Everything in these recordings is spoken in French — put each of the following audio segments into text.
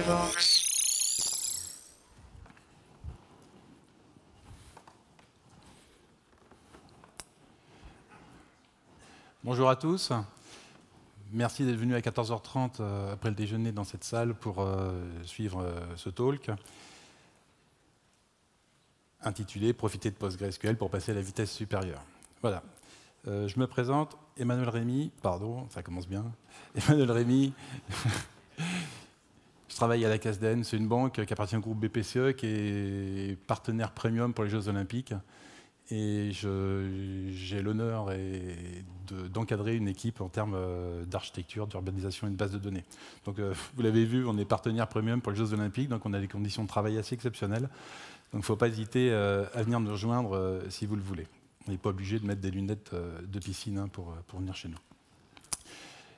Box. Bonjour à tous. Merci d'être venus à 14h30 après le déjeuner dans cette salle pour suivre ce talk intitulé « Profiter de PostgreSQL pour passer à la vitesse supérieure ». Voilà. Je me présente, Emmanuel Rémy, pardon, ça commence bien. Emmanuel Rémy, je travaille à la CASDEN, c'est une banque qui appartient au groupe BPCE, qui est partenaire premium pour les Jeux Olympiques. Et j'ai l'honneur d'encadrer une équipe en termes d'architecture, d'urbanisation et de base de données. Donc, vous l'avez vu, on est partenaire premium pour les Jeux Olympiques, donc on a des conditions de travail assez exceptionnelles. Donc, il ne faut pas hésiter à venir nous rejoindre si vous le voulez. On n'est pas obligé de mettre des lunettes de piscine pour venir chez nous.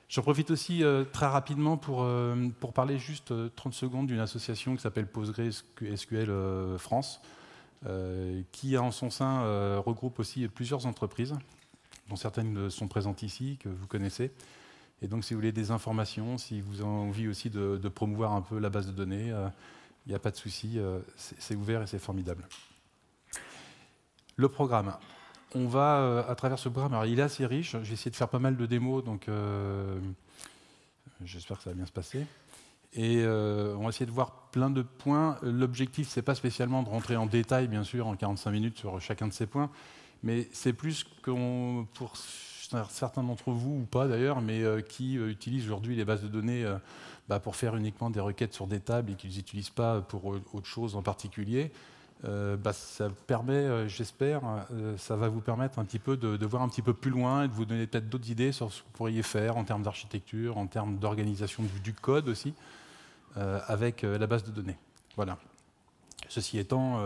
J'en profite aussi très rapidement pour parler juste 30 secondes d'une association qui s'appelle PostgreSQL France, qui en son sein regroupe aussi plusieurs entreprises, dont certaines sont présentes ici, que vous connaissez. Et donc si vous voulez des informations, si vous avez envie aussi de promouvoir un peu la base de données, il n'y a pas de souci, c'est ouvert et c'est formidable. Le programme. On va, à travers ce programme, alors il est assez riche, j'ai essayé de faire pas mal de démos, donc j'espère que ça va bien se passer. Et on va essayer de voir plein de points. L'objectif, ce n'est pas spécialement de rentrer en détail, bien sûr, en 45 minutes sur chacun de ces points, mais c'est plus pour certains d'entre vous, ou pas d'ailleurs, mais qui utilisent aujourd'hui les bases de données pour faire uniquement des requêtes sur des tables et qui ne les utilisent pas pour autre chose en particulier, ça permet, j'espère, ça va vous permettre un petit peu de voir un petit peu plus loin et de vous donner peut-être d'autres idées sur ce que vous pourriez faire en termes d'architecture, en termes d'organisation du code aussi, avec la base de données. Voilà. Ceci étant,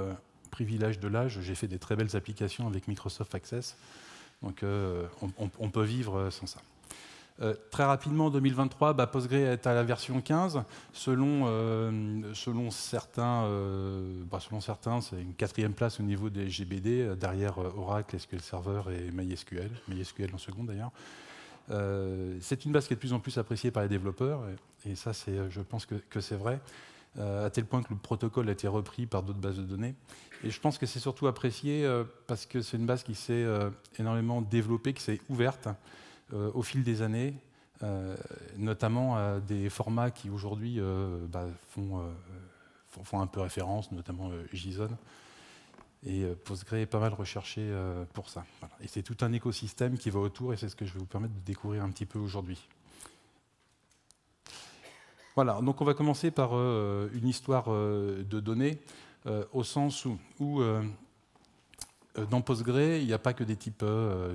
privilège de l'âge, j'ai fait des très belles applications avec Microsoft Access, donc on peut vivre sans ça. Très rapidement, en 2023, Postgre est à la version 15. Selon certains, c'est une 4e place au niveau des GBD, derrière Oracle, SQL Server et MySQL. MySQL en seconde d'ailleurs. C'est une base qui est de plus en plus appréciée par les développeurs, et ça, je pense que c'est vrai, à tel point que le protocole a été repris par d'autres bases de données. Et je pense que c'est surtout apprécié parce que c'est une base qui s'est énormément développée, qui s'est ouverte au fil des années, notamment à des formats qui aujourd'hui font un peu référence, notamment JSON. Et Postgre est pas mal recherché pour ça. Voilà. Et c'est tout un écosystème qui va autour, et c'est ce que je vais vous permettre de découvrir un petit peu aujourd'hui. Voilà, donc on va commencer par une histoire de données, au sens où dans Postgre, il n'y a pas que des types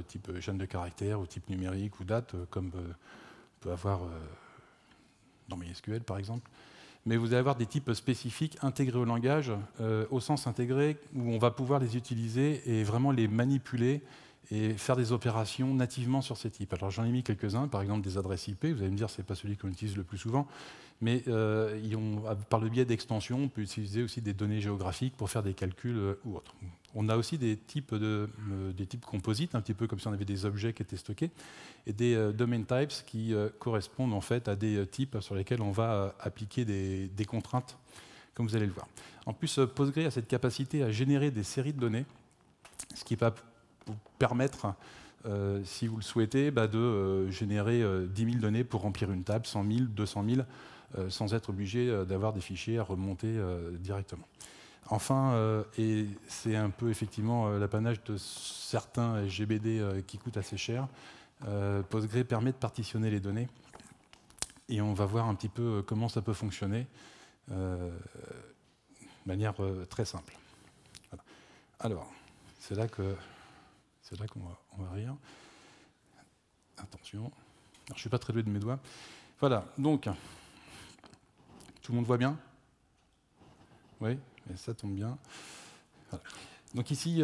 type chaîne de caractères ou type numérique ou date, comme on peut avoir dans MySQL par exemple. Mais vous allez avoir des types spécifiques intégrés au langage, au sens intégré, où on va pouvoir les utiliser et vraiment les manipuler et faire des opérations nativement sur ces types. Alors j'en ai mis quelques-uns, par exemple des adresses IP. Vous allez me dire que ce n'est pas celui qu'on utilise le plus souvent, mais par le biais d'extensions, on peut utiliser aussi des données géographiques pour faire des calculs ou autres. On a aussi des types composites, un petit peu comme si on avait des objets qui étaient stockés, et des domain types qui correspondent en fait à des types sur lesquels on va appliquer des contraintes, comme vous allez le voir. En plus, Postgre a cette capacité à générer des séries de données, ce qui va vous permettre, si vous le souhaitez, de générer 10 000 données pour remplir une table, 100 000, 200 000, sans être obligé d'avoir des fichiers à remonter directement. Enfin, et c'est un peu effectivement l'apanage de certains GBD qui coûtent assez cher, Postgre permet de partitionner les données, et on va voir un petit peu comment ça peut fonctionner de manière très simple. Voilà. Alors, c'est là qu'on va rire. Attention. Alors, je ne suis pas très doué de mes doigts. Voilà, donc, tout le monde voit bien? Oui, et ça tombe bien. Voilà. Donc ici,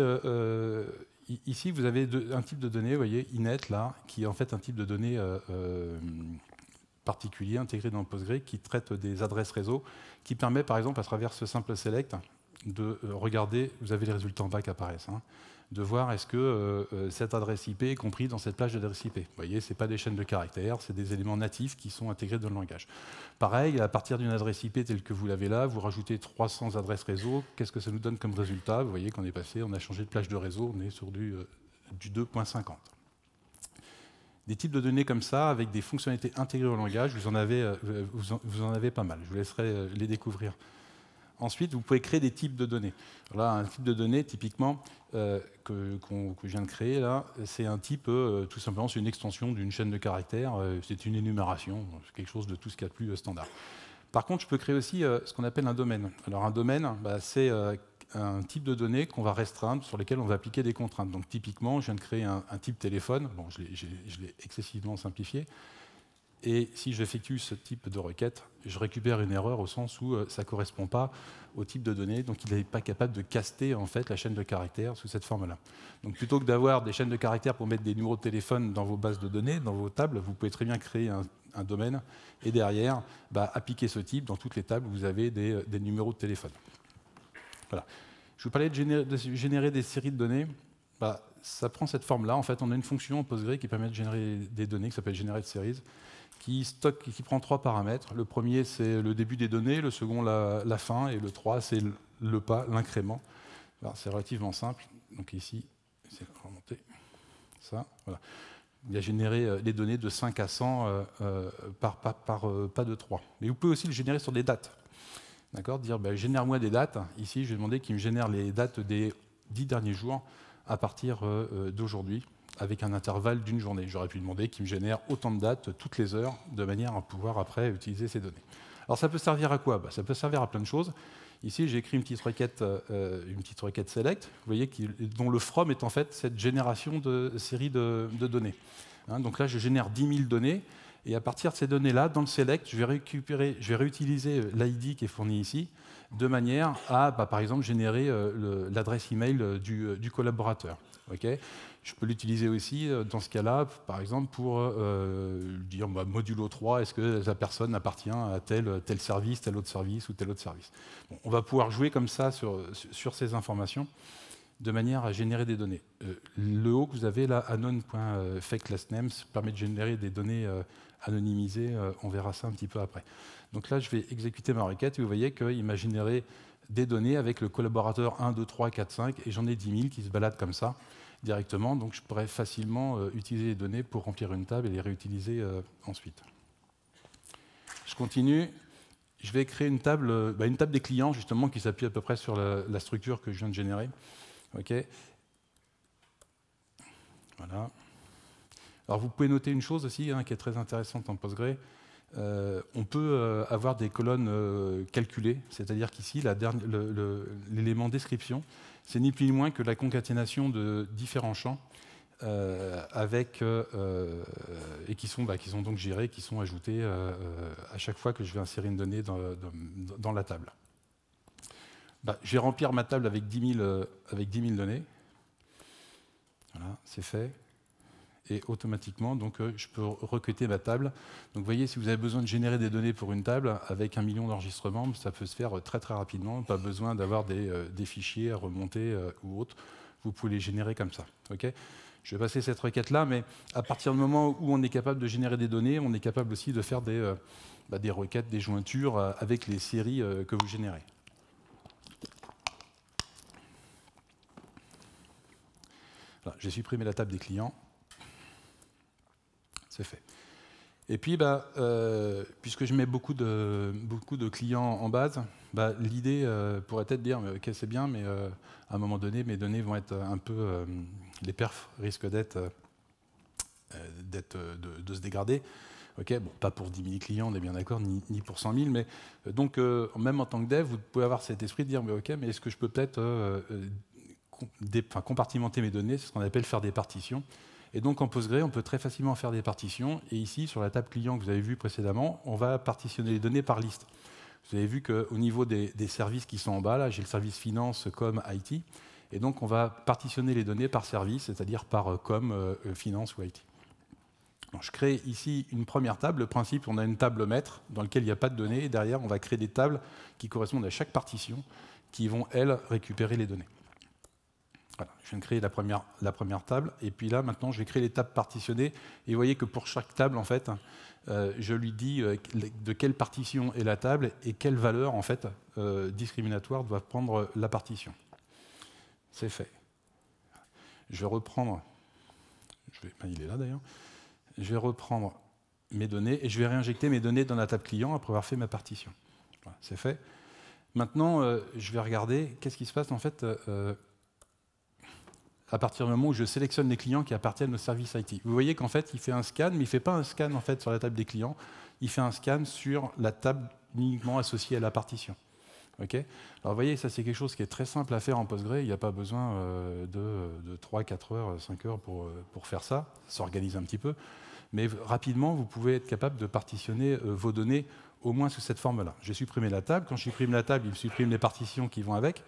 ici, vous avez un type de données, vous voyez, inet, là, qui est en fait un type de données particulier intégré dans Postgre qui traite des adresses réseau, qui permet, par exemple, à travers ce simple select, de regarder, vous avez les résultats en bas qui apparaissent, hein, de voir est-ce que cette adresse IP est comprise dans cette plage d'adresse IP. Vous voyez, ce n'est pas des chaînes de caractères, c'est des éléments natifs qui sont intégrés dans le langage. Pareil, à partir d'une adresse IP telle que vous l'avez là, vous rajoutez 300 adresses réseau, qu'est-ce que ça nous donne comme résultat? Vous voyez qu'on est passé, on a changé de plage de réseau, on est sur du 2.50. Des types de données comme ça, avec des fonctionnalités intégrées au langage, vous en avez pas mal. Je vous laisserai les découvrir. Ensuite, vous pouvez créer des types de données. Là, un type de données, typiquement, que je viens de créer, là, c'est un type, tout simplement, c'est une extension d'une chaîne de caractères, c'est une énumération, c'est quelque chose de tout ce qu'il y a de plus standard. Par contre, je peux créer aussi ce qu'on appelle un domaine. Alors, un domaine, c'est un type de données qu'on va restreindre, sur lesquelles on va appliquer des contraintes. Donc, typiquement, je viens de créer un type téléphone. Bon, je l'ai excessivement simplifié. Et si j'effectue ce type de requête, je récupère une erreur au sens où ça ne correspond pas au type de données, donc il n'est pas capable de caster en fait, la chaîne de caractères sous cette forme-là. Donc plutôt que d'avoir des chaînes de caractères pour mettre des numéros de téléphone dans vos bases de données, dans vos tables, vous pouvez très bien créer un domaine et derrière, appliquer ce type. Dans toutes les tables, vous avez des numéros de téléphone. Voilà. Je vous parlais de générer des séries de données. Ça prend cette forme-là. En fait, on a une fonction en PostgreSQL qui permet de générer des données, qui s'appelle GenerateSeries, qui prend 3 paramètres. Le premier, c'est le début des données, le second, la fin, et le 3, c'est le pas, l'incrément. C'est relativement simple. Donc ici, c'est remonter ça. Voilà. Il a généré les données de 5 à 100 par pas de 3. Mais vous pouvez aussi le générer sur des dates. D'accord, dire génère-moi des dates. Ici, je vais demander qu'il me génère les dates des 10 derniers jours à partir d'aujourd'hui, avec un intervalle d'une journée. J'aurais pu demander qu'il me génère autant de dates toutes les heures, de manière à pouvoir après utiliser ces données. Alors ça peut servir à quoi? Ça peut servir à plein de choses. Ici, j'ai écrit une petite requête select, vous voyez, dont le from est en fait cette génération de série de données. Donc là, je génère 10 000 données. Et à partir de ces données-là, dans le select, je vais réutiliser l'ID qui est fourni ici, de manière à, par exemple, générer l'adresse email du collaborateur. Okay, je peux l'utiliser aussi dans ce cas-là, par exemple, pour dire modulo 3, est-ce que la personne appartient à tel service, tel autre service ou tel autre service. Bon, on va pouvoir jouer comme ça sur ces informations, de manière à générer des données. Le haut que vous avez là, anon.fakeLastNames, permet de générer des données anonymisées. On verra ça un petit peu après. Donc là, je vais exécuter ma requête et vous voyez qu'il m'a généré des données avec le collaborateur 1, 2, 3, 4, 5 et j'en ai 10 000 qui se baladent comme ça directement. Donc je pourrais facilement utiliser les données pour remplir une table et les réutiliser ensuite. Je continue. Je vais créer une table des clients justement qui s'appuie à peu près sur la structure que je viens de générer. Okay. Voilà. Alors vous pouvez noter une chose aussi qui est très intéressante en PostgreSQL. On peut avoir des colonnes calculées, c'est-à-dire qu'ici, l'élément description, c'est ni plus ni moins que la concaténation de différents champs et qui sont donc gérés, qui sont ajoutés à chaque fois que je vais insérer une donnée dans la table. Je vais remplir ma table avec 10 000 données. Voilà, c'est fait. Et automatiquement, donc, je peux requêter ma table. Donc, vous voyez, si vous avez besoin de générer des données pour une table, avec 1 million d'enregistrements, ça peut se faire très très rapidement. Pas besoin d'avoir des fichiers à remonter ou autres. Vous pouvez les générer comme ça. Okay, je vais passer cette requête-là, mais à partir du moment où on est capable de générer des données, on est capable aussi de faire des requêtes, des jointures avec les séries que vous générez. Voilà, j'ai supprimé la table des clients. C'est fait. Et puis, puisque je mets beaucoup de clients en base, l'idée pourrait être de dire, ok, c'est bien, mais à un moment donné, mes données vont être un peu... les perfs risquent de se dégrader. Okay, bon, pas pour 10 000 clients, on est bien d'accord, ni pour 100 000, mais donc, même en tant que dev, vous pouvez avoir cet esprit de dire, ok, mais est-ce que je peux peut-être compartimenter mes données, c'est ce qu'on appelle faire des partitions. Et donc en PostgreSQL, on peut très facilement faire des partitions. Et ici, sur la table client que vous avez vue précédemment, on va partitionner les données par liste. Vous avez vu qu'au niveau des services qui sont en bas, là, j'ai le service finance, com, IT. Et donc on va partitionner les données par service, c'est-à-dire par com, finance ou IT. Donc, je crée ici une première table. Le principe, on a une table maître dans laquelle il n'y a pas de données. Et derrière, on va créer des tables qui correspondent à chaque partition, qui vont, elles, récupérer les données. Voilà, je viens de créer la première table, et puis là, maintenant, je vais créer les tables partitionnées. Et vous voyez que pour chaque table, en fait, je lui dis de quelle partition est la table et quelle valeur, en fait, discriminatoire doit prendre la partition. C'est fait. Je vais reprendre, il est là d'ailleurs, je vais reprendre mes données et je vais réinjecter mes données dans la table client après avoir fait ma partition. Voilà, c'est fait. Maintenant, je vais regarder qu'est-ce qui se passe en fait à partir du moment où je sélectionne les clients qui appartiennent au service IT. Vous voyez qu'en fait, il fait un scan, mais il ne fait pas un scan en fait, sur la table des clients, il fait un scan sur la table uniquement associée à la partition. Okay. Alors vous voyez, ça c'est quelque chose qui est très simple à faire en Postgre, il n'y a pas besoin de 3, 4 heures, 5 heures pour faire ça, ça s'organise un petit peu, mais rapidement vous pouvez être capable de partitionner vos données au moins sous cette forme-là. J'ai supprimé la table, quand je supprime la table, il me supprime les partitions qui vont avec,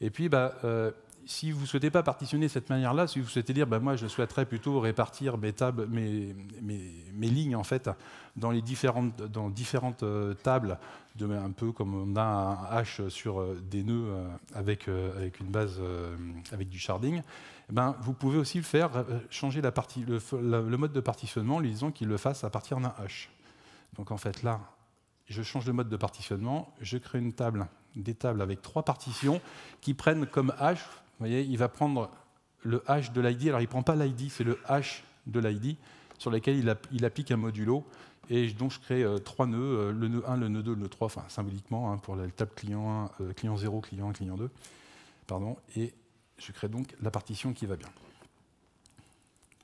et puis si vous ne souhaitez pas partitionner de cette manière-là, si vous souhaitez dire moi je souhaiterais plutôt répartir mes lignes en fait, dans différentes tables, un peu comme on a un hash sur des nœuds avec une base avec du sharding, vous pouvez aussi le faire, changer le mode de partitionnement en lui disant qu'il le fasse à partir d'un hash. Donc en fait là, je change le mode de partitionnement, je crée des tables avec 3 partitions qui prennent comme hash. Vous voyez, il va prendre le hash de l'ID. Alors, il ne prend pas l'ID, c'est le hash de l'ID sur lequel il applique un modulo. Et donc, je crée 3 nœuds, le nœud 1, le nœud 2, le nœud 3, enfin, symboliquement, pour la table client 1, client 0, client 1, client 2. Pardon, et je crée donc la partition qui va bien.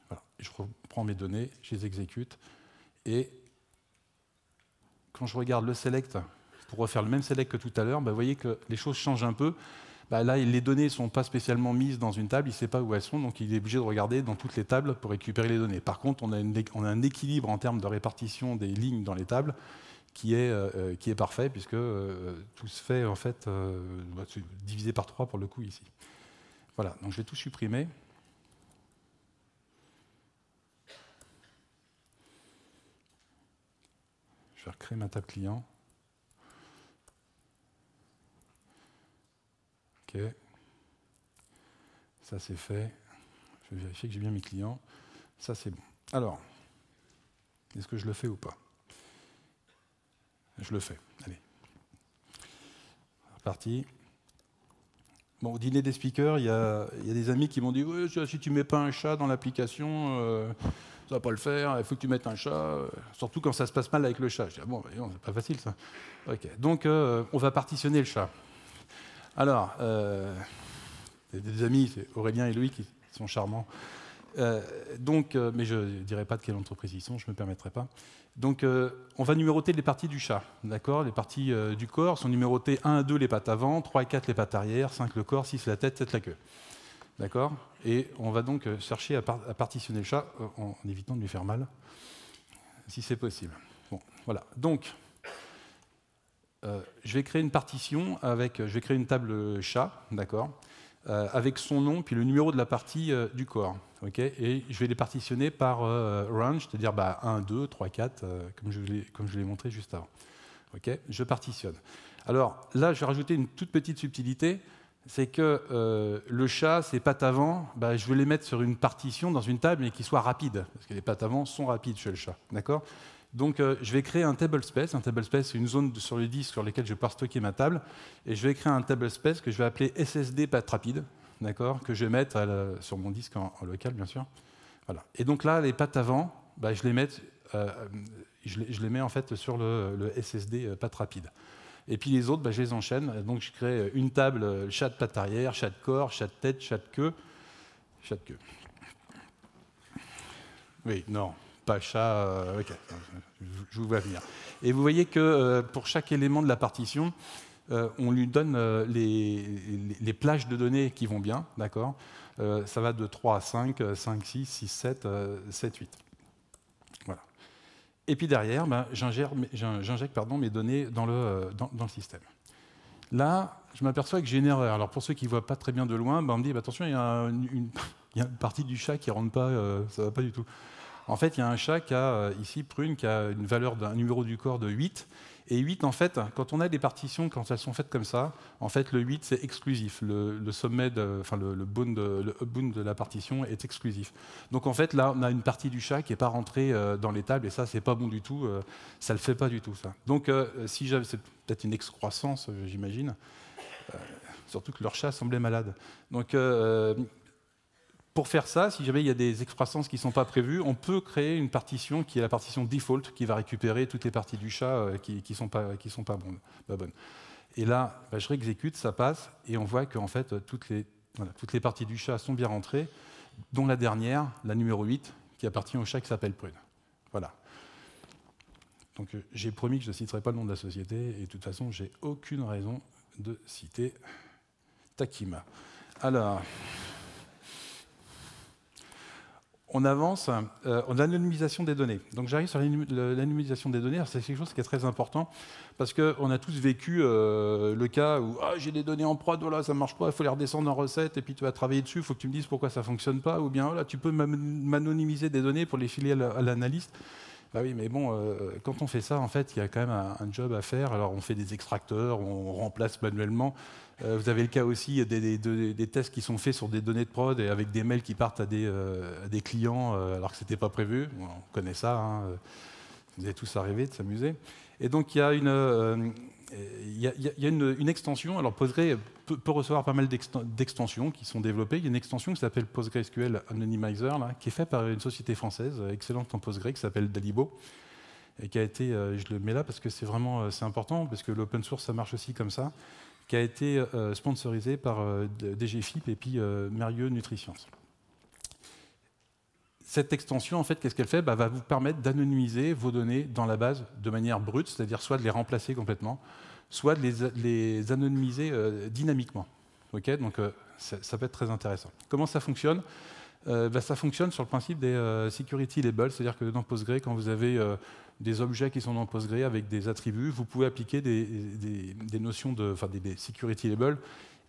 Voilà, je reprends mes données, je les exécute. Et quand je regarde le select, pour refaire le même select que tout à l'heure, vous voyez que les choses changent un peu. Là, les données ne sont pas spécialement mises dans une table, il ne sait pas où elles sont, donc il est obligé de regarder dans toutes les tables pour récupérer les données. Par contre, on a un équilibre en termes de répartition des lignes dans les tables qui est parfait, puisque tout se fait en fait divisé par 3 pour le coup ici. Voilà, donc je vais tout supprimer. Je vais recréer ma table client. OK. Ça c'est fait. Je vais vérifier que j'ai bien mes clients. Ça c'est bon. Alors, est-ce que je le fais ou pas? Je le fais. Allez. Parti. Bon, au dîner des speakers, il y a des amis qui m'ont dit oui, si tu ne mets pas un chat dans l'application, ça ne va pas le faire, il faut que tu mettes un chat, surtout quand ça se passe mal avec le chat. Je dis bon, c'est pas facile ça. Okay. Donc, on va partitionner le chat. Alors, des amis, c'est Aurélien et Loïc, qui sont charmants. Mais je ne dirai pas de quelle entreprise ils sont, je ne me permettrai pas. Donc, on va numéroter les parties du chat. D'accord, les parties du corps sont numérotées 1 à 2 les pattes avant, 3 à 4 les pattes arrière, 5 le corps, 6 la tête, 7 la queue. D'accord. Et on va donc chercher à partitionner le chat en évitant de lui faire mal, si c'est possible. Bon, voilà. Donc, je vais créer une partition je vais créer une table chat, d'accord, avec son nom puis le numéro de la partie du corps. Okay, et je vais les partitionner par range, c'est-à-dire 1, 2, 3, 4, comme je l'ai montré juste avant. Okay, je partitionne. Alors là, je vais rajouter une toute petite subtilité, c'est que le chat, ses pattes avant, je vais les mettre sur une partition dans une table, mais qui soit rapide, parce que les pattes avant sont rapides chez le chat. D'accord. Donc je vais créer un table space. Un table space, c'est une zone sur le disque sur laquelle je vais pouvoir stocker ma table. Et je vais créer un table space que je vais appeler SSD pattes rapides, d'accord, que je vais mettre sur mon disque en local, bien sûr. Voilà. Et donc là, les pattes avant, je les mets en fait sur le SSD pattes rapides. Et puis les autres, je les enchaîne. Donc je crée une table chat de pattes arrière, chat de corps, chat de tête, chat de queue, chat de queue. Oui, non. Pas chat, ok, je vous vois venir. Et vous voyez que pour chaque élément de la partition, on lui donne les plages de données qui vont bien, d'accord. Ça va de 3 à 5, 5, 6, 6, 7, 7, 8. Voilà. Et puis derrière, j'injecte mes données dans le système. Là, je m'aperçois que j'ai une erreur. Alors pour ceux qui ne voient pas très bien de loin, on me dit attention, il y a une partie du chat qui ne rentre pas, ça ne va pas du tout. En fait, il y a un chat qui a, ici, prune, qui a une valeur d'un numéro du corps de 8. Et 8, en fait, quand on a des partitions, quand elles sont faites comme ça, en fait, le 8, c'est exclusif. Le sommet, enfin, le bound de la partition est exclusif. Donc, en fait, là, on a une partie du chat qui n'est pas rentrée dans les tables, et ça, c'est pas bon du tout. Ça ne le fait pas du tout, ça. Donc, si j'avais, c'est peut-être une excroissance, j'imagine. Surtout que leur chat semblait malade. Donc, pour faire ça, si jamais il y a des excroissances qui ne sont pas prévues, on peut créer une partition qui est la partition default, qui va récupérer toutes les parties du chat qui ne sont pas bonnes. Et là, je réexécute, ça passe, et on voit qu'en fait, toutes les parties du chat sont bien rentrées, dont la dernière, la numéro 8, qui appartient au chat qui s'appelle Prune. Voilà. Donc j'ai promis que je ne citerai pas le nom de la société, et de toute façon, j'ai aucune raison de citer Takima. Alors... on avance, on a l'anonymisation des données. Donc j'arrive sur l'anonymisation des données, c'est quelque chose qui est très important, parce qu'on a tous vécu le cas où j'ai des données en prod, voilà, ça ne marche pas, il faut les redescendre en recette, et puis tu vas travailler dessus, il faut que tu me dises pourquoi ça ne fonctionne pas, ou bien voilà, tu peux m'anonymiser des données pour les filer à l'analyste. Bah oui, mais bon, quand on fait ça, en fait, il y a quand même un job à faire. Alors on fait des extracteurs, on remplace manuellement. Vous avez le cas aussi des tests qui sont faits sur des données de prod et avec des mails qui partent à des clients alors que ce n'était pas prévu. Bon, on connaît ça, hein. Vous avez tous arrivé de s'amuser. Et donc il y a une extension. Alors Postgre peut recevoir pas mal d'extensions qui sont développées. Il y a une extension qui s'appelle PostgreSQL Anonymizer, là, qui est faite par une société française excellente en Postgre qui s'appelle Dalibo. Et qui a été, je le mets là parce que c'est important, parce que l'open source ça marche aussi comme ça, qui a été sponsorisé par DGFIP et puis Mérieux NutriScience. Cette extension, en fait, qu'est-ce qu'elle fait ? Va vous permettre d'anonymiser vos données dans la base de manière brute, c'est-à-dire soit de les remplacer complètement, soit de les anonymiser dynamiquement. Okay, donc ça peut être très intéressant. Comment ça fonctionne ? Ça fonctionne sur le principe des security labels, c'est-à-dire que dans Postgre, quand vous avez des objets qui sont dans Postgre avec des attributs, vous pouvez appliquer des notions des security labels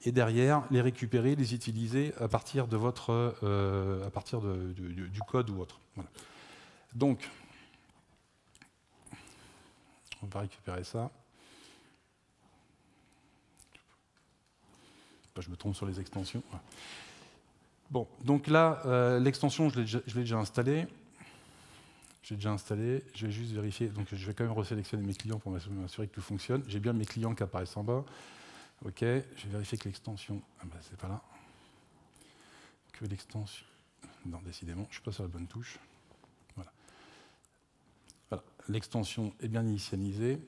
et derrière les récupérer, les utiliser à partir de du code ou autre. Voilà. Donc, on va récupérer ça. Je me trompe sur les extensions. Bon, donc là, l'extension, je l'ai déjà installée. Je vais juste vérifier. Donc, je vais quand même resélectionner mes clients pour m'assurer que tout fonctionne. J'ai bien mes clients qui apparaissent en bas. OK, je vais vérifier que l'extension... c'est pas là. Que l'extension... Non, décidément, je ne suis pas sur la bonne touche. Voilà. L'extension est bien initialisée.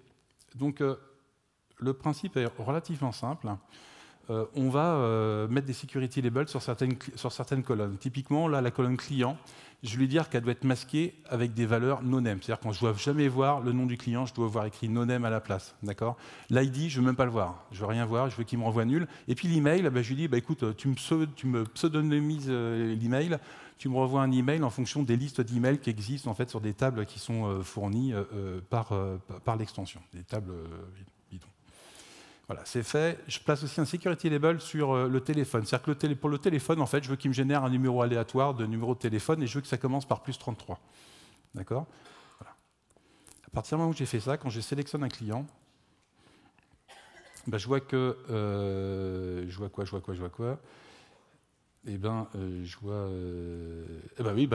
Donc, le principe est relativement simple. On va mettre des security labels sur certaines colonnes. Typiquement, là, la colonne client, je vais lui dire qu'elle doit être masquée avec des valeurs no-name. C'est-à-dire qu'on ne doit jamais voir le nom du client, je dois voir écrit no-name à la place. L'ID, je ne veux même pas le voir. Je ne veux rien voir, je veux qu'il me renvoie nul. Et puis l'email, je lui dis, écoute, tu me pseudonymises l'email, tu me renvoies un email en fonction des listes d'emails qui existent en fait, sur des tables qui sont fournies par l'extension, des tables bidons. Voilà, c'est fait. Je place aussi un security label sur le téléphone. C'est-à-dire que pour le téléphone, en fait, je veux qu'il me génère un numéro aléatoire de numéro de téléphone et je veux que ça commence par +33. D'accord ? Voilà. À partir du moment où j'ai fait ça, quand je sélectionne un client, je vois que... je vois quoi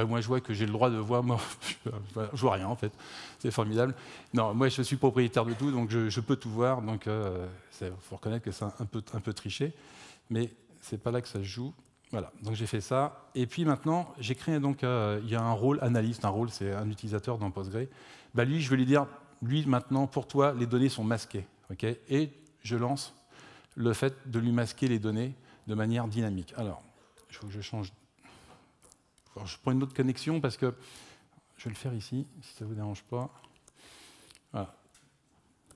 moi je vois que j'ai le droit de voir, moi je vois rien en fait, c'est formidable. Non, moi je suis propriétaire de tout, donc je peux tout voir, donc il faut reconnaître que c'est un peu triché, mais c'est pas là que ça se joue. Voilà, donc j'ai fait ça, et puis maintenant j'ai créé donc, il y a un rôle analyste, un rôle c'est un utilisateur dans Postgre. Lui je vais lui dire, maintenant pour toi les données sont masquées, okay, et je lance le fait de lui masquer les données de manière dynamique. Alors, il faut que je change. Alors, je prends une autre connexion parce que je vais le faire ici, si ça ne vous dérange pas. Voilà.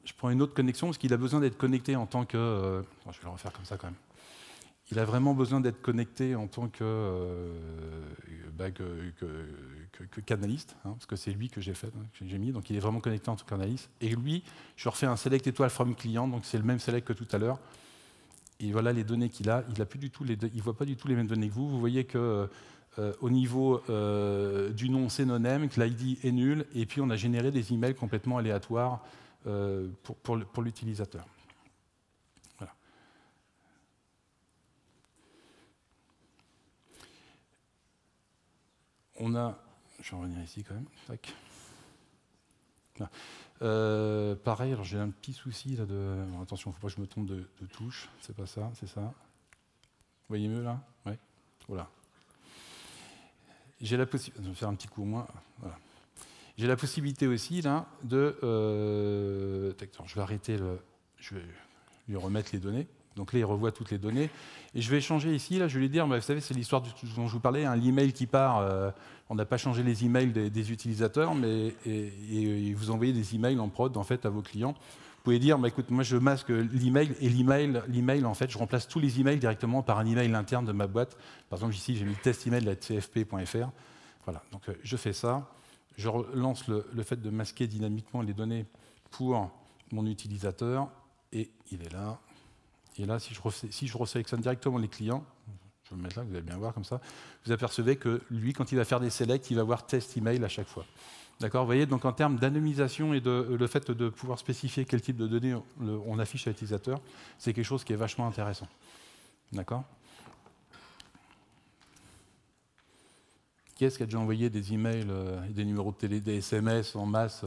Je prends une autre connexion parce qu'il a besoin d'être connecté en tant que... je vais le refaire comme ça quand même. Il a vraiment besoin d'être connecté en tant qu'analyste, parce que c'est lui que j'ai fait, que j'ai mis, donc il est vraiment connecté en tant qu'analyste. Et lui, je refais un select étoile from client, donc c'est le même select que tout à l'heure. Et voilà les données qu'il a. Il ne voit pas du tout les mêmes données que vous. Vous voyez que au niveau du nom, c'est non-name, que l'ID est nul, et puis on a généré des emails complètement aléatoires pour l'utilisateur. Voilà. On a... Je vais revenir ici quand même. Tac. Pareil, alors j'ai un petit souci là de... Alors, attention, il ne faut pas que je me trompe de touche. C'est pas ça, c'est ça. Vous voyez mieux là? Ouais. Voilà. J'ai la possibilité... Je vais faire un petit coup au moins. Voilà. J'ai la possibilité aussi là de... je vais arrêter le... Je vais lui remettre les données. Donc là, il revoit toutes les données. Et je vais changer ici, là, je vais lui dire, bah, vous savez, c'est l'histoire dont je vous parlais, hein, l'email qui part, on n'a pas changé les emails des utilisateurs, mais et vous envoyez des emails en prod en fait, à vos clients. Vous pouvez dire, bah, écoute, moi je masque l'email, et l'email, en fait, je remplace tous les emails directement par un email interne de ma boîte. Par exemple, ici, j'ai mis testemail@cfp.fr. Voilà, donc je fais ça. Je relance le fait de masquer dynamiquement les données pour mon utilisateur, et il est là. Et là, si je resélectionne directement les clients, je vais me mettre là, vous allez bien voir comme ça, vous apercevez que lui, quand il va faire des selects, il va avoir test email à chaque fois. D'accord, vous voyez, donc en termes d'anonymisation et le fait de pouvoir spécifier quel type de données on affiche à l'utilisateur, c'est quelque chose qui est vachement intéressant. D'accord? Qui est-ce qui a déjà envoyé des emails et des numéros de télé, des SMS en masse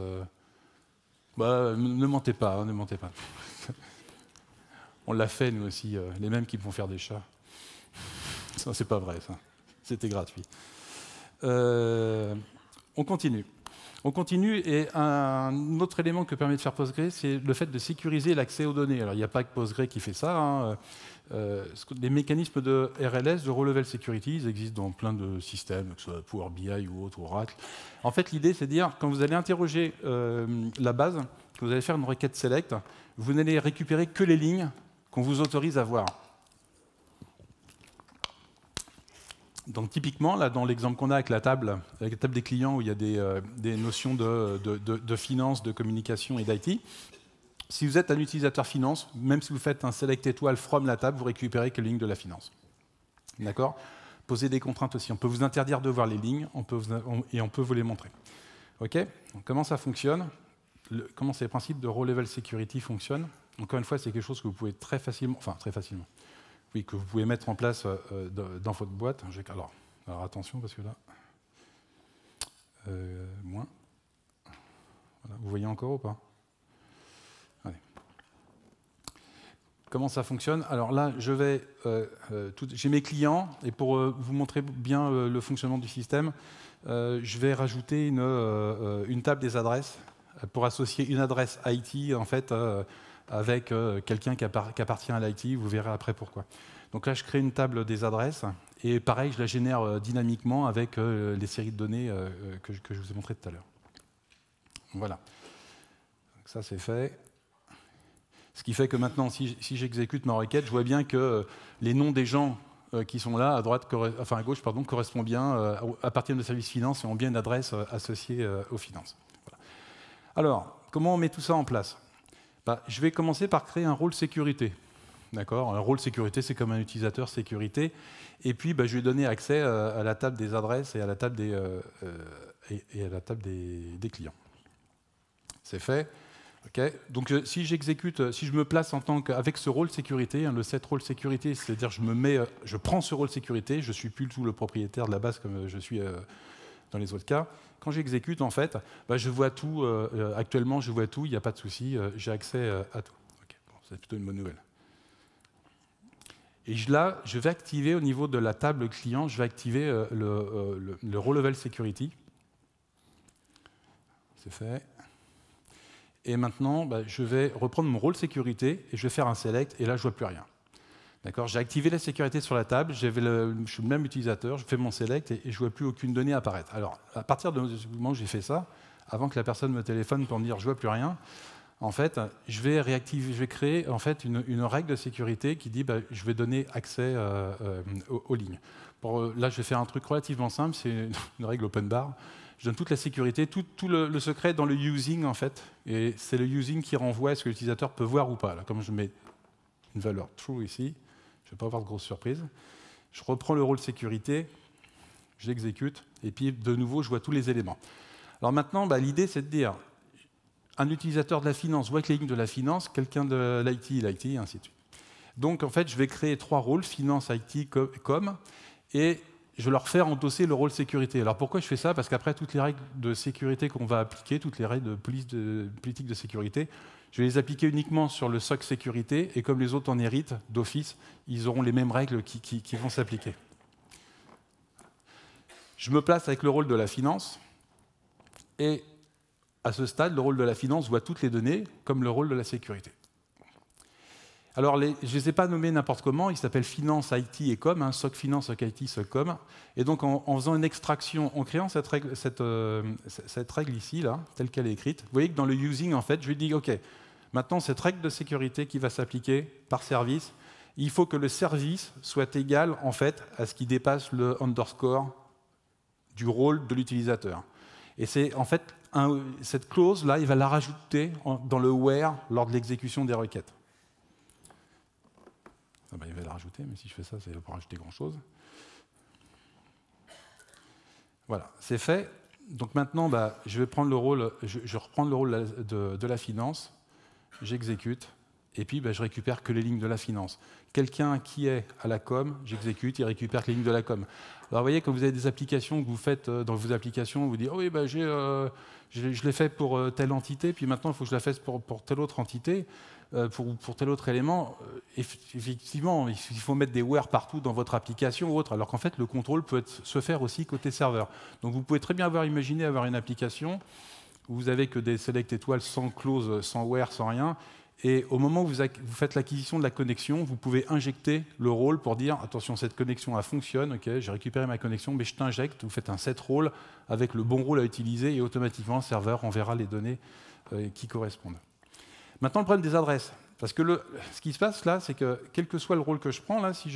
bah, ne mentez pas, hein, ne mentez pas. On l'a fait, nous aussi, les mêmes qui vont faire des chats. Ça, c'est pas vrai, ça. C'était gratuit. On continue. On continue, et un autre élément que permet de faire Postgre, c'est le fait de sécuriser l'accès aux données. Alors, il n'y a pas que Postgre qui fait ça. Hein. Les mécanismes de RLS, de Row Level Security, ils existent dans plein de systèmes, que ce soit Power BI ou autre, ou Oracle. En fait, l'idée, c'est de dire, quand vous allez interroger la base, que vous allez faire une requête select, vous n'allez récupérer que les lignes qu'on vous autorise à voir. Donc typiquement, là, dans l'exemple qu'on a avec la table des clients où il y a des notions de finance, de communication et d'IT, si vous êtes un utilisateur finance, même si vous faites un select étoile from la table, vous récupérez que les lignes de la finance. D'accord? Posez des contraintes aussi. On peut vous interdire de voir les lignes et on peut vous les montrer. OK? Donc, comment ça fonctionne? Comment ces principes de Row Level Security fonctionnent? Encore une fois, c'est quelque chose que vous pouvez très facilement, oui, que vous pouvez mettre en place dans votre boîte. Alors attention, parce que là, moins. Voilà. Vous voyez encore ou pas? Allez. Comment ça fonctionne? Alors là, je vais, j'ai mes clients, et pour vous montrer bien le fonctionnement du système, je vais rajouter une table des adresses pour associer une adresse IT en fait avec quelqu'un qui appartient à l'IT. Vous verrez après pourquoi. Donc là, je crée une table des adresses, et pareil, je la génère dynamiquement avec les séries de données que je vous ai montrées tout à l'heure. Voilà. Donc ça, c'est fait. Ce qui fait que maintenant, si j'exécute ma requête, je vois bien que les noms des gens qui sont là, à gauche, correspondent bien, appartiennent au service finance et ont bien une adresse associée aux finances. Voilà. Alors, comment on met tout ça en place? Je vais commencer par créer un rôle sécurité. D'accord? Un rôle sécurité, c'est comme un utilisateur sécurité. Et puis, je vais donner accès à la table des adresses et à la table des clients. C'est fait. Okay. Donc, si je me place en tant qu'avec ce rôle sécurité, le set rôle sécurité, c'est-à-dire je prends ce rôle sécurité, je ne suis plus du tout le propriétaire de la base comme je suis dans les autres cas. Quand j'exécute, en fait, je vois tout. Actuellement, je vois tout, il n'y a pas de souci, j'ai accès à tout. Okay. Bon, c'est plutôt une bonne nouvelle. Et là, je vais activer au niveau de la table client, je vais activer le Row Level Security. C'est fait. Et maintenant, je vais reprendre mon rôle sécurité et je vais faire un select, et là, je ne vois plus rien. D'accord? J'ai activé la sécurité sur la table, je suis le même utilisateur, je fais mon select et je ne vois plus aucune donnée apparaître. Alors, à partir du moment où j'ai fait ça, avant que la personne me téléphone pour me dire « je ne vois plus rien », en fait, je vais créer en fait, une règle de sécurité qui dit je vais donner accès aux lignes. Là, je vais faire un truc relativement simple, c'est une règle open bar. Je donne toute la sécurité, tout le secret dans le using, en fait. Et c'est le using qui renvoie à ce que l'utilisateur peut voir ou pas. Là, comme je mets une valeur true ici, je ne vais pas avoir de grosse surprise. Je reprends le rôle sécurité. j'exécute, et puis de nouveau, je vois tous les éléments. Alors maintenant, l'idée, c'est de dire, un utilisateur de la finance voit que les lignes de la finance, quelqu'un de l'IT, et ainsi de suite. Donc, en fait, je vais créer 3 rôles, finance, IT, com, et je vais leur faire endosser le rôle sécurité. Alors pourquoi je fais ça? Parce qu'après, toutes les règles de sécurité qu'on va appliquer, toutes les règles de politique de sécurité, je vais les appliquer uniquement sur le SOC sécurité, et comme les autres en héritent d'office, ils auront les mêmes règles qui vont s'appliquer. Je me place avec le rôle de la finance, et à ce stade, le rôle de la finance voit toutes les données, comme le rôle de la sécurité. Alors, je ne les ai pas nommés n'importe comment, ils s'appellent finance, IT et com, SOC finance, SOC IT, SOC com. Et donc, en faisant une extraction, en créant cette règle ici, là, telle qu'elle est écrite, vous voyez que dans le using, en fait, je lui dis, OK, maintenant, cette règle de sécurité qui va s'appliquer par service, il faut que le service soit égal, en fait, à ce qui dépasse le underscore du rôle de l'utilisateur. Et c'est, en fait, cette clause-là, il va la rajouter dans le where lors de l'exécution des requêtes. Il va la rajouter, mais si je fais ça, ça ne va pas rajouter grand-chose. Voilà, c'est fait. Donc maintenant, je vais prendre le rôle, je reprends le rôle de la finance, j'exécute, et puis je récupère que les lignes de la finance. Quelqu'un qui est à la com, j'exécute, il récupère que les lignes de la com. Alors vous voyez, quand vous avez des applications que vous faites dans vos applications, vous dites, oh oui, je l'ai fait pour telle entité, puis maintenant il faut que je la fasse pour telle autre entité. Pour tel autre élément, effectivement, il faut mettre des where partout dans votre application ou autre, alors qu'en fait, le contrôle peut se faire aussi côté serveur. Donc vous pouvez très bien imaginer avoir une application où vous n'avez que des select étoiles sans clause, sans where, sans rien, et au moment où vous faites l'acquisition de la connexion, vous pouvez injecter le rôle pour dire, attention, cette connexion, elle fonctionne, ok, j'ai récupéré ma connexion, mais je t'injecte, vous faites un set rôle avec le bon rôle à utiliser, et automatiquement, le serveur enverra les données qui correspondent. Maintenant, le problème des adresses. Parce que ce qui se passe là, c'est que quel que soit le rôle que je prends, là, si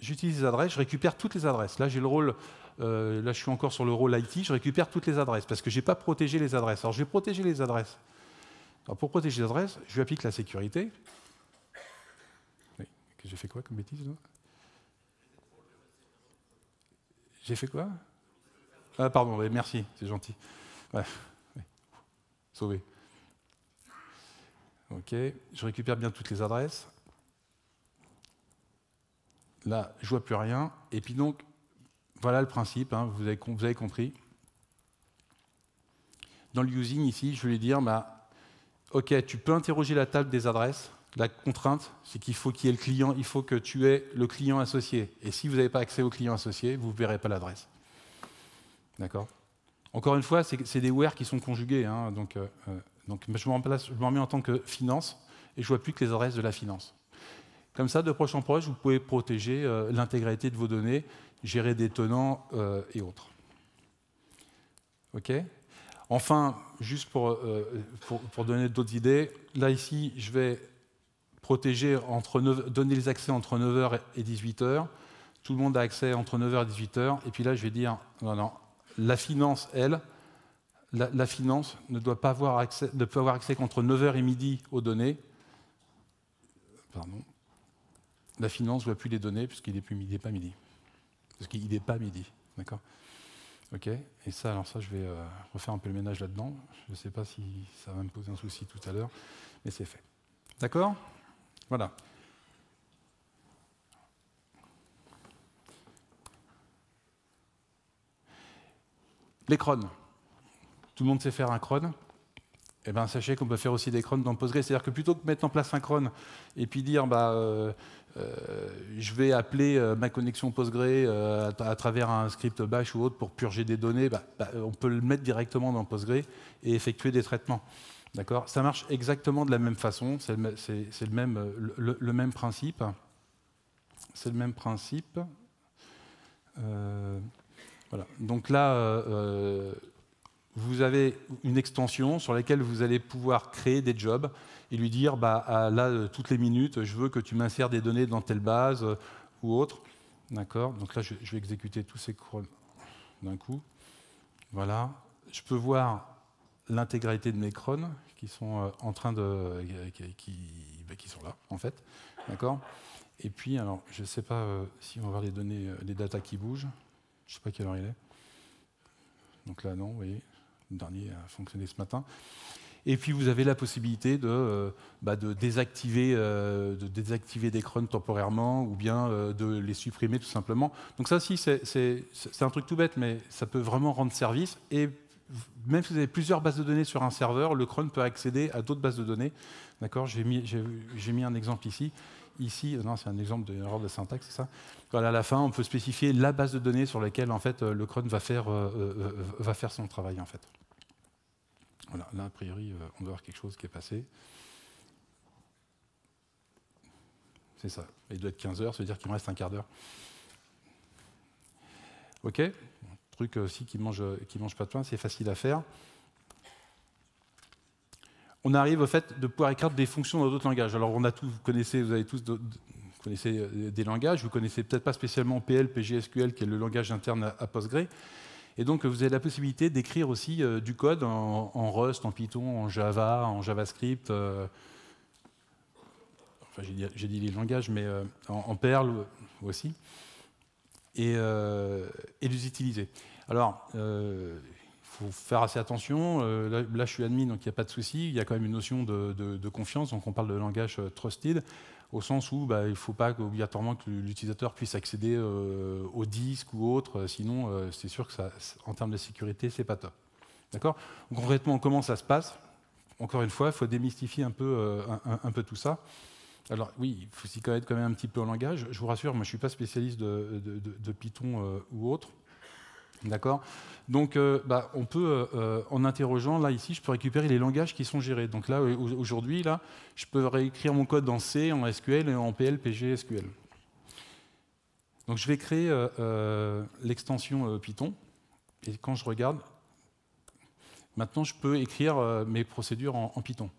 j'utilise les adresses, je récupère toutes les adresses. Là, j'ai le rôle, là, je suis encore sur le rôle IT, je récupère toutes les adresses parce que je n'ai pas protégé les adresses. Alors, je vais protéger les adresses. Alors, pour protéger les adresses, je lui applique la sécurité. Oui. J'ai fait quoi comme bêtise? J'ai fait quoi? Ah, pardon, oui, merci, c'est gentil. Ouais. Oui. Sauvé. Ok, je récupère bien toutes les adresses. Là, je ne vois plus rien. Et puis donc, voilà le principe, hein, vous avez compris. Dans le using, ici, je vais lui dire, ok, tu peux interroger la table des adresses. La contrainte, c'est qu'il faut qu'il y ait le client, il faut que tu aies le client associé. Et si vous n'avez pas accès au client associé, vous ne verrez pas l'adresse. D'accord? Encore une fois, c'est des where qui sont conjugués, hein, donc je m'en mets en tant que finance et je ne vois plus que les adresses de la finance. Comme ça, de proche en proche, vous pouvez protéger l'intégralité de vos données, gérer des tenants et autres. OK? Enfin, juste pour donner d'autres idées, là ici, je vais protéger donner les accès entre 9h et 18h. Tout le monde a accès entre 9h et 18h. Et puis là, je vais dire, non, la finance, elle, la finance ne peut avoir accès qu'entre 9h et midi aux données. Pardon. La finance ne voit plus les données puisqu'il n'est pas midi. Parce qu'il n'est pas midi. D'accord? OK. Et ça, alors ça, je vais refaire un peu le ménage là-dedans. Je ne sais pas si ça va me poser un souci tout à l'heure, mais c'est fait. D'accord? Voilà. Les crons. Tout le monde sait faire un cron. Eh bien, sachez qu'on peut faire aussi des crons dans Postgre. C'est-à-dire que plutôt que de mettre en place un cron et puis dire je vais appeler ma connexion Postgre à travers un script bash ou autre pour purger des données, on peut le mettre directement dans Postgre et effectuer des traitements. D'accord? Ça marche exactement de la même façon. C'est le même principe. C'est le même principe. Voilà. Donc là, vous avez une extension sur laquelle vous allez pouvoir créer des jobs et lui dire, là, toutes les minutes, je veux que tu m'insères des données dans telle base ou autre. D'accord? Donc là, je vais exécuter tous ces crons d'un coup. Voilà. Je peux voir l'intégralité de mes crons qui sont en train de... qui sont là, en fait. D'accord? Et puis, alors, je ne sais pas si on va voir les données, les datas qui bougent. Je ne sais pas quelle heure il est. Donc là, non, vous voyez, le dernier a fonctionné ce matin. Et puis vous avez la possibilité de désactiver des cruns temporairement ou bien de les supprimer tout simplement. Donc ça aussi, c'est un truc tout bête, mais ça peut vraiment rendre service. Et même si vous avez plusieurs bases de données sur un serveur, le cron peut accéder à d'autres bases de données. D'accord, j'ai mis un exemple ici. Ici, non, c'est un exemple d'erreur de syntaxe, c'est ça. Voilà, à la fin, on peut spécifier la base de données sur laquelle en fait, le cron va faire son travail en fait. Voilà, là, a priori, on doit avoir quelque chose qui est passé. C'est ça. Il doit être 15 heures, ça veut dire qu'il me reste un quart d'heure. OK. Truc aussi qui mange pas de pain, c'est facile à faire. On arrive au fait de pouvoir écrire des fonctions dans d'autres langages. Alors, vous avez tous connaissez des langages. Vous connaissez peut-être pas spécialement PL, PGSQL, qui est le langage interne à Postgre. Et donc, vous avez la possibilité d'écrire aussi du code en Rust, en Python, en Java, en JavaScript. Enfin, j'ai dit les langages, mais en Perl aussi. Et les utiliser. Alors, il faut faire assez attention. Là, je suis admin, donc il n'y a pas de souci. Il y a quand même une notion de confiance. Donc, on parle de langage trusted, au sens où il ne faut pas obligatoirement que l'utilisateur puisse accéder au disque ou autre, sinon c'est sûr que en termes de sécurité, c'est pas top. D'accord ? Concrètement, comment ça se passe ? Encore une fois, il faut démystifier un peu tout ça. Alors oui, il faut s'y connaître quand même un petit peu en langage. Je vous rassure, moi je ne suis pas spécialiste de Python ou autre. D'accord ? Donc, on peut, en interrogeant, là, ici, je peux récupérer les langages qui sont gérés. Donc là, aujourd'hui, là, je peux réécrire mon code en C, en SQL et en PL, PG, SQL. Donc, je vais créer l'extension Python. Et quand je regarde, maintenant, je peux écrire mes procédures en Python.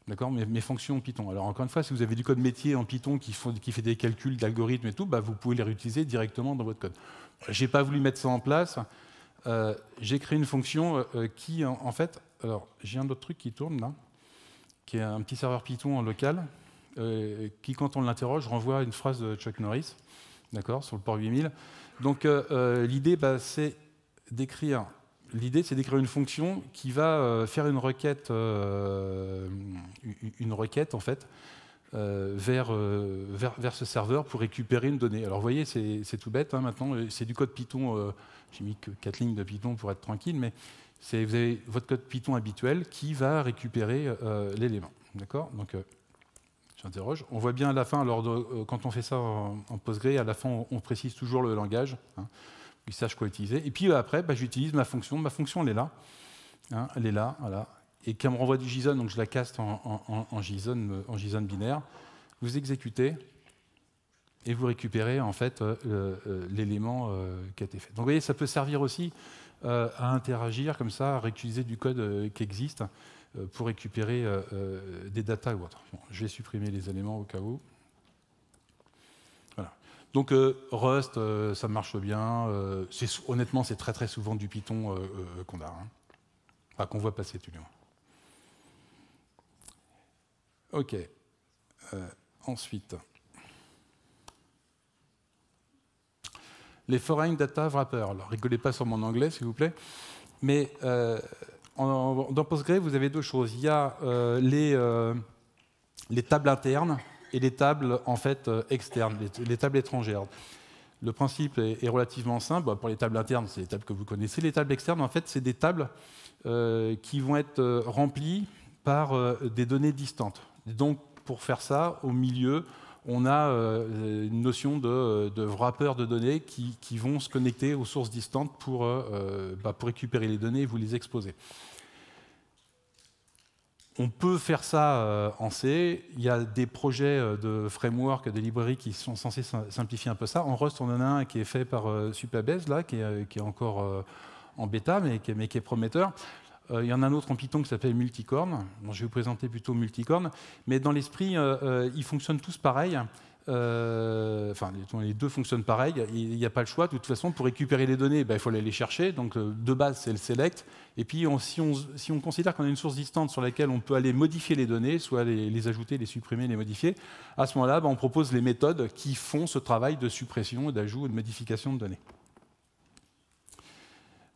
D'accord, mes fonctions en Python. Alors, encore une fois, si vous avez du code métier en Python qui fait des calculs d'algorithmes et tout, vous pouvez les réutiliser directement dans votre code. Je n'ai pas voulu mettre ça en place. J'ai créé une fonction qui, en fait... Alors, j'ai un autre truc qui tourne, là, qui est un petit serveur Python en local, qui, quand on l'interroge, renvoie une phrase de Chuck Norris, d'accord, sur le port 8000. Donc, l'idée, c'est d'écrire une fonction qui va faire une requête en fait, vers ce serveur pour récupérer une donnée. Alors vous voyez, c'est tout bête, hein, maintenant, c'est du code Python, j'ai mis que 4 lignes de Python pour être tranquille, mais vous avez votre code Python habituel qui va récupérer l'élément. D'accord ? Donc, j'interroge. On voit bien à la fin, quand on fait ça en Postgre, à la fin, on précise toujours le langage. Hein, ils sachent quoi utiliser. Et puis après, j'utilise ma fonction. Ma fonction, elle est là. Hein, elle est là, voilà. Et qu'elle me renvoie du JSON, donc je la caste en JSON binaire. Vous exécutez et vous récupérez en fait l'élément qui a été fait. Donc vous voyez, ça peut servir aussi à interagir comme ça, à réutiliser du code qui existe pour récupérer des datas ou autre. Bon, je vais supprimer les éléments au cas où. Voilà. Donc Rust, ça marche bien. Honnêtement, c'est très très souvent du Python qu'on a, hein. Enfin, qu'on voit passer tout le monde. OK. Ensuite, les foreign data wrappers. Alors, rigolez pas sur mon anglais, s'il vous plaît. Mais dans Postgre, vous avez deux choses. Il y a les tables internes et les tables en fait externes, les tables étrangères. Le principe est relativement simple. Bon, pour les tables internes, c'est les tables que vous connaissez. Les tables externes, en fait, c'est des tables qui vont être remplies par des données distantes. Donc, pour faire ça, au milieu, on a une notion de wrapper de données qui vont se connecter aux sources distantes pour récupérer les données et vous les exposer. On peut faire ça en C. Il y a des projets de framework, de librairies qui sont censés simplifier un peu ça. En Rust, on en a un qui est fait par Supabase, là, qui est encore en bêta, mais qui est prometteur. Il y en a un autre en Python qui s'appelle Multicorn. Bon, je vais vous présenter plutôt Multicorn. Mais dans l'esprit, ils fonctionnent tous pareil. Enfin, les deux fonctionnent pareil. Il n'y a pas le choix. De toute façon, pour récupérer les données, il faut aller les chercher. Donc, de base, c'est le select. Et puis, si on considère qu'on a une source distante sur laquelle on peut aller modifier les données, soit les ajouter, les supprimer, les modifier, à ce moment-là, on propose les méthodes qui font ce travail de suppression, d'ajout et de modification de données.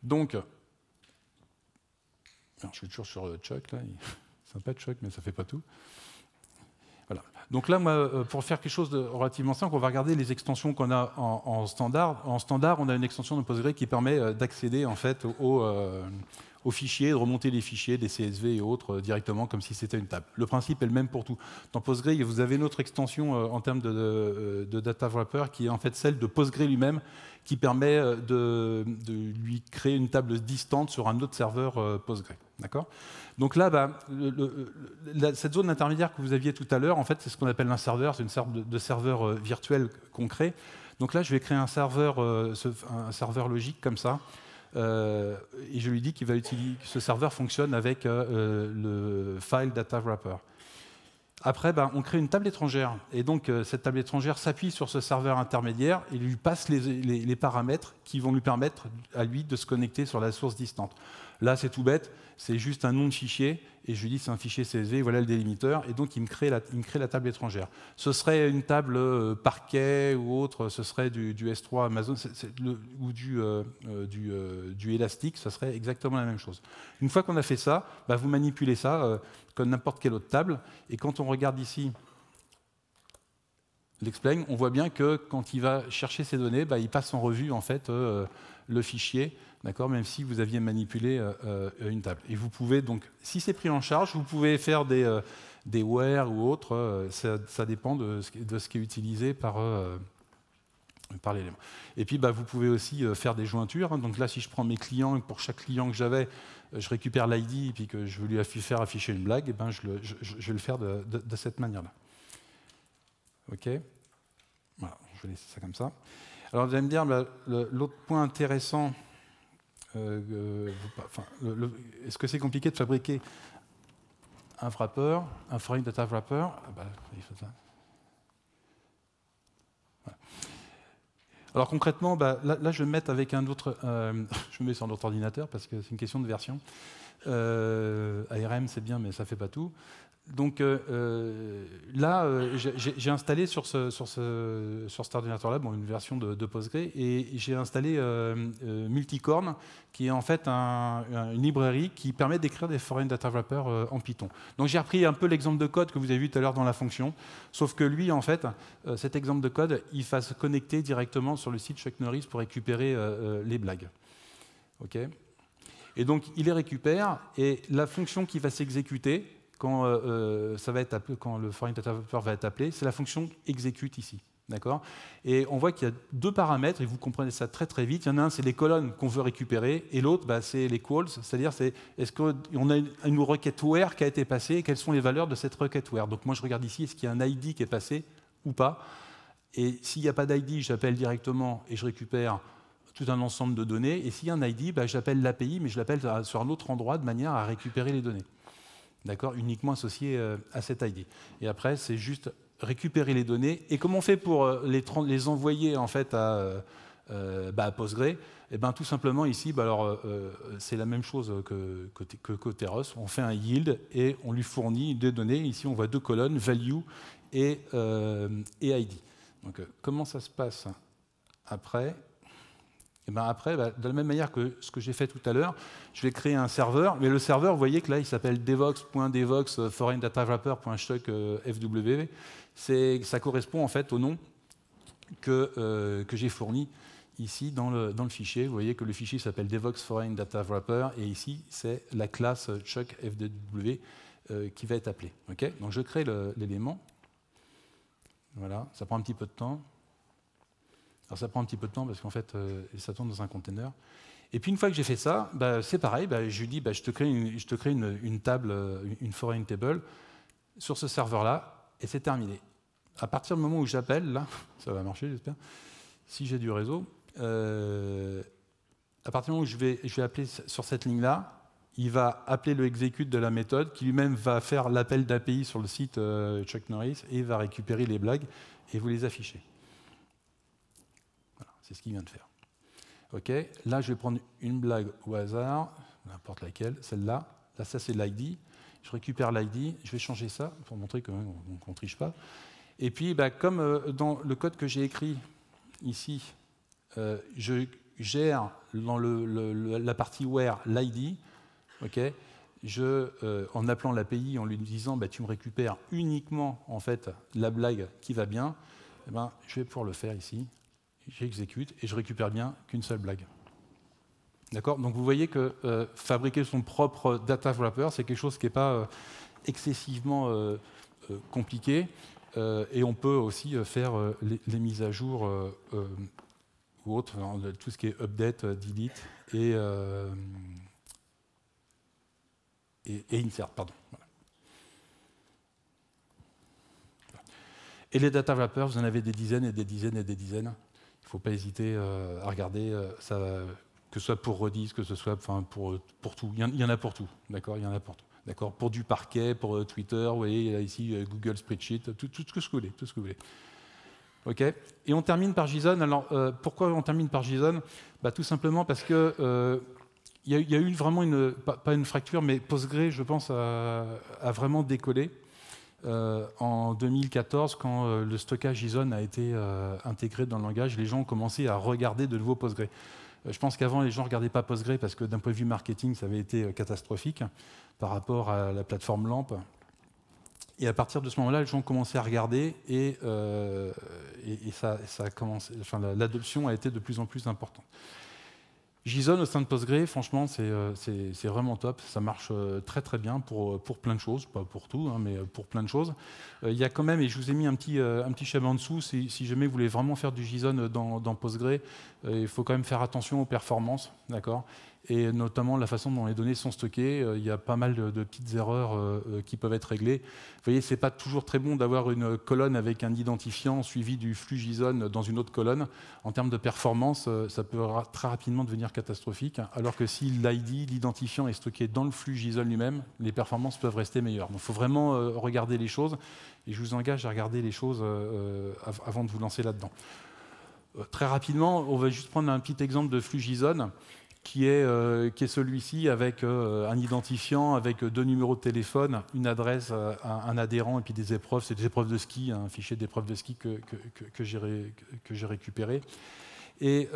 Donc, alors, je suis toujours sur Chuck, là. Sympa Chuck, mais ça ne fait pas tout. Voilà. Donc là, moi, pour faire quelque chose de relativement simple, on va regarder les extensions qu'on a en standard. En standard, on a une extension de Postgre qui permet d'accéder en fait aux fichiers, de remonter les fichiers, des CSV et autres directement comme si c'était une table. Le principe est le même pour tout. Dans Postgre, vous avez une autre extension en termes de data wrapper qui est en fait celle de Postgre lui-même qui permet de lui créer une table distante sur un autre serveur Postgre. D'accord ? Donc là, cette zone intermédiaire que vous aviez tout à l'heure, en fait, c'est ce qu'on appelle un serveur, c'est une sorte de serveur virtuel qu'on crée. Donc là, je vais créer un serveur logique comme ça. Et je lui dis qu'il va utiliser, que ce serveur fonctionne avec le file data wrapper. Après, on crée une table étrangère. Et donc, cette table étrangère s'appuie sur ce serveur intermédiaire et lui passe les paramètres qui vont lui permettre à lui de se connecter sur la source distante. Là, c'est tout bête, c'est juste un nom de fichier, et je lui dis c'est un fichier CSV, voilà le délimiteur, et donc il me crée la table étrangère. Ce serait une table Parquet ou autre, ce serait du S3 Amazon ou du Elastic, ça serait exactement la même chose. Une fois qu'on a fait ça, vous manipulez ça comme n'importe quelle autre table, et quand on regarde ici l'explain, on voit bien que quand il va chercher ces données, il passe en revue en fait le fichier, d'accord, même si vous aviez manipulé une table. Et vous pouvez donc, si c'est pris en charge, vous pouvez faire des where ou autre, ça dépend de ce qui est utilisé par l'élément. Et puis bah, vous pouvez aussi faire des jointures. Donc là, si je prends mes clients, et pour chaque client que j'avais, je récupère l'ID et puis que je veux lui faire afficher une blague, et ben, je vais le faire de cette manière-là. OK. Voilà, je vais laisser ça comme ça. Alors vous allez me dire, l'autre point intéressant, est-ce que c'est compliqué de fabriquer un wrapper, un foreign data wrapper? Il faut ça. Voilà. Alors concrètement, là je vais me mettre avec un autre, je me mets sur un autre ordinateur parce que c'est une question de version. ARM c'est bien, mais ça ne fait pas tout. Donc là, j'ai installé sur cet ordinateur-là une version de Postgre et j'ai installé Multicorn, qui est en fait une librairie qui permet d'écrire des foreign data wrappers en Python. Donc j'ai repris un peu l'exemple de code que vous avez vu tout à l'heure dans la fonction, sauf que lui, en fait, cet exemple de code, il va se connecter directement sur le site Chuck Norris pour récupérer les blagues. OK ? Et donc il les récupère et la fonction qui va s'exécuter quand, quand le foreign data wrapper va être appelé, c'est la fonction execute ici. D'accord ? Et on voit qu'il y a deux paramètres, et vous comprenez ça très très vite. Il y en a un, c'est les colonnes qu'on veut récupérer, et l'autre, c'est les calls, c'est-à-dire est-ce qu'on a une requête where qui a été passée, et quelles sont les valeurs de cette requête where. Donc moi je regarde ici, est-ce qu'il y a un ID qui est passé ou pas. Et s'il n'y a pas d'ID, j'appelle directement et je récupère tout un ensemble de données. Et s'il y a un ID, j'appelle l'API, mais je l'appelle sur un autre endroit de manière à récupérer les données. D'accord, uniquement associé à cet ID. Et après, c'est juste récupérer les données. Et comment on fait pour les envoyer en fait à Postgre? Eh ben, tout simplement ici, c'est la même chose que côté ROS. On fait un yield et on lui fournit des données. Ici, on voit deux colonnes, value et ID. Donc, comment ça se passe après? Et après, de la même manière que ce que j'ai fait tout à l'heure, je vais créer un serveur. Mais le serveur, vous voyez que là, il s'appelle devox.devox foreign-data-wrapper.chuck-fw. Ça correspond en fait au nom que j'ai fourni ici dans le fichier. Vous voyez que le fichier s'appelle devox foreign-data-wrapper et ici, c'est la classe chuck-fw qui va être appelée. Okay, donc je crée l'élément. Voilà, ça prend un petit peu de temps. Alors ça prend un petit peu de temps parce qu'en fait, ça tourne dans un container. Et puis une fois que j'ai fait ça, c'est pareil, je lui dis, je te crée une table, une foreign table sur ce serveur-là, et c'est terminé. À partir du moment où j'appelle, là, ça va marcher j'espère, si j'ai du réseau, à partir du moment où je vais appeler sur cette ligne-là, il va appeler le execute de la méthode, qui lui-même va faire l'appel d'API sur le site Chuck Norris, et il va récupérer les blagues et vous les afficher. C'est ce qu'il vient de faire. OK. Là, je vais prendre une blague au hasard, n'importe laquelle, celle-là. Là, ça, c'est l'ID. Je récupère l'ID. Je vais changer ça pour montrer qu'on ne triche pas. Et puis, comme dans le code que j'ai écrit ici, gère dans la partie where l'ID, okay, en appelant l'API, en lui disant bah, tu me récupères uniquement en fait, la blague qui va bien, eh ben, je vais pouvoir le faire ici, j'exécute et je récupère bien qu'une seule blague. D'accord? Donc vous voyez que fabriquer son propre data wrapper, c'est quelque chose qui n'est pas excessivement compliqué, et on peut aussi faire les mises à jour ou autres, tout ce qui est update, delete et insert, pardon. Voilà. Et les data wrappers, vous en avez des dizaines et des dizaines et des dizaines. Il ne faut pas hésiter à regarder, que ce soit pour Redis, que ce soit pour tout. Il y en a pour tout, d'accord? Il y en a pour tout. D'accord, pour du parquet, pour Twitter, vous voyez, là, ici, Google Spreadsheet, tout ce que vous voulez, tout ce que vous voulez. OK. Et on termine par JSON. Alors, pourquoi on termine par JSON? Bah, tout simplement parce que il y a eu vraiment pas une fracture, mais Postgre, je pense, a vraiment décollé en 2014, quand le stockage JSON a été intégré dans le langage. Les gens ont commencé à regarder de nouveau Postgre. Je pense qu'avant, les gens ne regardaient pas Postgre parce que d'un point de vue marketing, ça avait été catastrophique par rapport à la plateforme LAMP. Et à partir de ce moment-là, les gens ont commencé à regarder et ça a commencé, enfin, l'adoption a été de plus en plus importante. JSON au sein de Postgre, franchement, c'est vraiment top. Ça marche très très bien pour plein de choses, pas pour tout, hein, mais pour plein de choses. Il y a quand même, et je vous ai mis un petit schéma en dessous, si jamais vous voulez vraiment faire du JSON dans Postgre, il faut quand même faire attention aux performances, d'accord, et notamment la façon dont les données sont stockées. Il y a pas mal de petites erreurs qui peuvent être réglées. Vous voyez, c'est pas toujours très bon d'avoir une colonne avec un identifiant suivi du flux JSON dans une autre colonne. En termes de performance, ça peut très rapidement devenir catastrophique, alors que si l'ID, l'identifiant, est stocké dans le flux JSON lui-même, les performances peuvent rester meilleures. Donc il faut vraiment regarder les choses, et je vous engage à regarder les choses avant de vous lancer là-dedans. Très rapidement, on va juste prendre un petit exemple de flux JSON, qui est celui-ci, avec un identifiant, avec 2 numéros de téléphone, une adresse, un adhérent, et puis des épreuves. C'est des épreuves de ski, un fichier d'épreuves de ski que j'ai récupéré. Et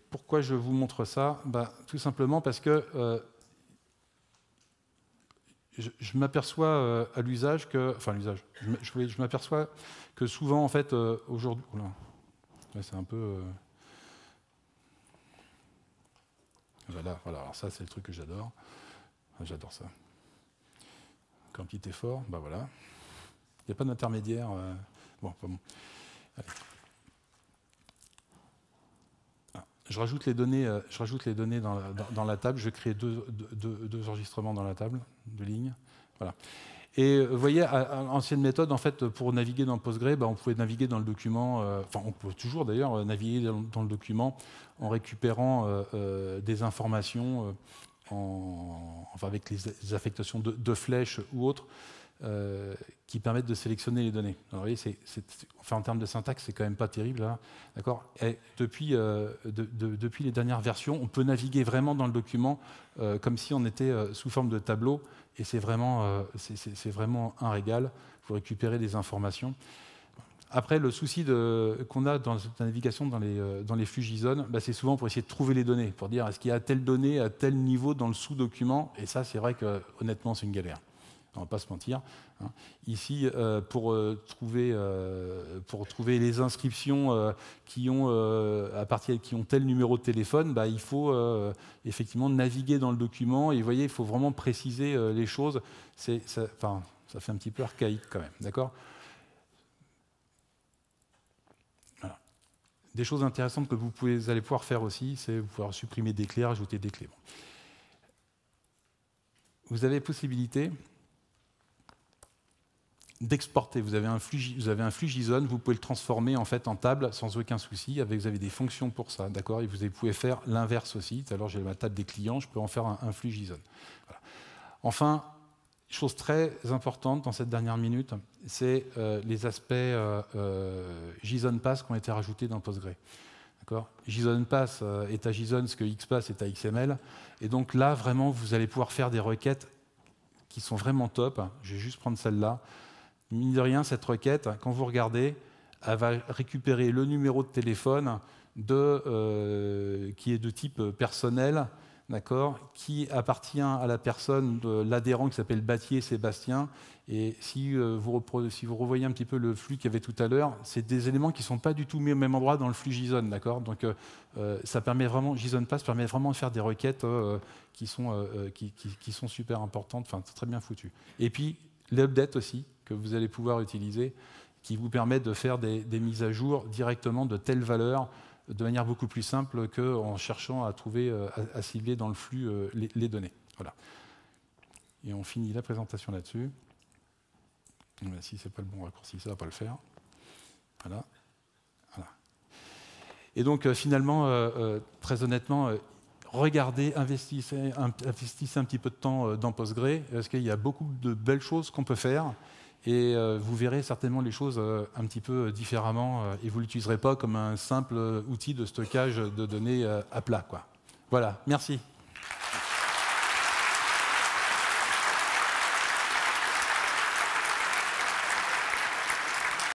pourquoi je vous montre ça? Bah, tout simplement parce que je m'aperçois à l'usage que... Enfin, l'usage. Je m'aperçois que souvent, en fait, aujourd'hui... c'est un peu... Voilà, alors ça, c'est le truc que j'adore. J'adore ça. Un petit effort, bah voilà. Il n'y a pas d'intermédiaire. Bon, pas bon. Allez. Je rajoute les données dans la table. Je vais créer deux enregistrements dans la table, de lignes. Voilà. Et vous voyez, ancienne méthode, en fait, pour naviguer dans Postgre, on pouvait naviguer dans le document, enfin on peut toujours d'ailleurs naviguer dans le document en récupérant des informations avec les affectations de flèches ou autres qui permettent de sélectionner les données. Alors, vous voyez, enfin, en termes de syntaxe, c'est quand même pas terrible. Hein, d'accord. Et depuis les dernières versions, on peut naviguer vraiment dans le document comme si on était sous forme de tableau. Et c'est vraiment un régal. Vous récupérez des informations. Après, le souci qu'on a dans la navigation dans les flux JSON, c'est souvent pour essayer de trouver les données, pour dire est-ce qu'il y a telle donnée à tel niveau dans le sous-document. Et ça, c'est vrai que honnêtement, c'est une galère. On ne va pas se mentir. Hein. Ici, pour trouver les inscriptions qui ont tel numéro de téléphone, il faut effectivement naviguer dans le document. Et vous voyez, il faut vraiment préciser les choses. Ça fait un petit peu archaïque quand même. D'accord ? Voilà. Des choses intéressantes que vous allez pouvoir faire aussi, c'est pouvoir supprimer des clés, rajouter des clés. Bon. Vous avez possibilité d'exporter. Vous avez un flux JSON, vous pouvez le transformer en fait en table sans aucun souci. Vous avez des fonctions pour ça, d'accord. Et vous pouvez faire l'inverse aussi. Tout à l'heure, j'ai ma table des clients, je peux en faire un flux JSON. Voilà. Enfin, chose très importante dans cette dernière minute, c'est les aspects JSON Pass qui ont été rajoutés dans Postgre. JSON Pass est à JSON ce que XPath est à XML. Et donc là, vraiment, vous allez pouvoir faire des requêtes qui sont vraiment top. Je vais juste prendre celle-là. Mine de rien, cette requête, quand vous regardez, elle va récupérer le numéro de téléphone qui est de type personnel, d'accord, qui appartient à la personne, l'adhérent qui s'appelle Battier Sébastien. Et si vous revoyez un petit peu le flux qu'il y avait tout à l'heure, c'est des éléments qui ne sont pas du tout mis au même endroit dans le flux JSON, d'accord. Donc ça permet vraiment, JSON Pass permet vraiment de faire des requêtes qui sont super importantes, enfin c'est très bien foutu. Et puis l'update aussi, que vous allez pouvoir utiliser, qui vous permet de faire des mises à jour directement de telles valeurs de manière beaucoup plus simple qu'en cherchant à trouver, à cibler dans le flux les données. Voilà. Et on finit la présentation là-dessus. Si ce n'est pas le bon raccourci, ça ne va pas le faire. Voilà. Voilà. Et donc finalement, très honnêtement, regardez, investissez un petit peu de temps dans Postgre, parce qu'il y a beaucoup de belles choses qu'on peut faire. Et vous verrez certainement les choses un petit peu différemment et vous ne l'utiliserez pas comme un simple outil de stockage de données à plat, quoi. Voilà, merci.